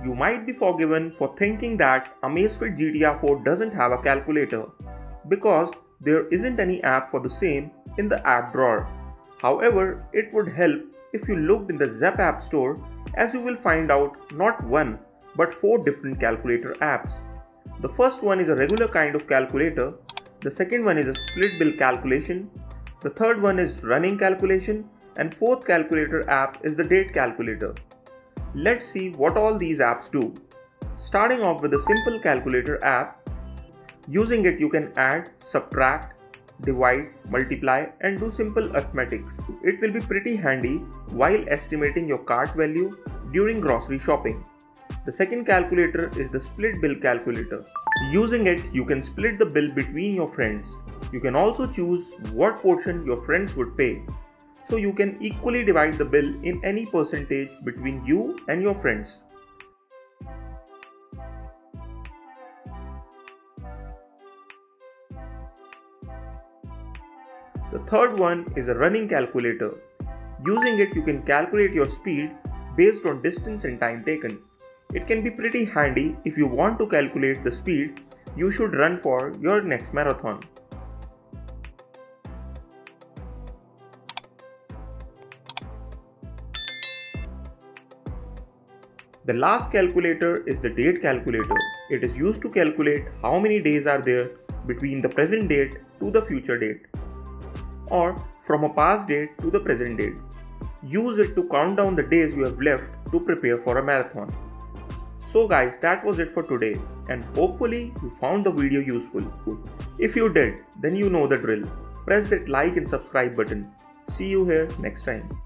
You might be forgiven for thinking that Amazfit GTR 4 doesn't have a calculator because there isn't any app for the same in the app drawer. However, it would help if you looked in the Zepp App Store, as you will find out not one but 4 different calculator apps. The first one is a regular kind of calculator, the second one is a split bill calculation, the third one is running calculation, and fourth calculator app is the date calculator. Let's see what all these apps do. Starting off with the simple calculator app. Using it you can add, subtract, divide, multiply and do simple arithmetics. It will be pretty handy while estimating your cart value during grocery shopping. The second calculator is the split bill calculator. Using it you can split the bill between your friends. You can also choose what portion your friends would pay. So you can equally divide the bill in any percentage between you and your friends. The third one is a running calculator. Using it you can calculate your speed based on distance and time taken. It can be pretty handy if you want to calculate the speed you should run for your next marathon. The last calculator is the date calculator. It is used to calculate how many days are there between the present date to the future date, or from a past date to the present date. Use it to count down the days you have left to prepare for a marathon. So guys, that was it for today, and hopefully you found the video useful. If you did, then you know the drill. Press that like and subscribe button. See you here next time.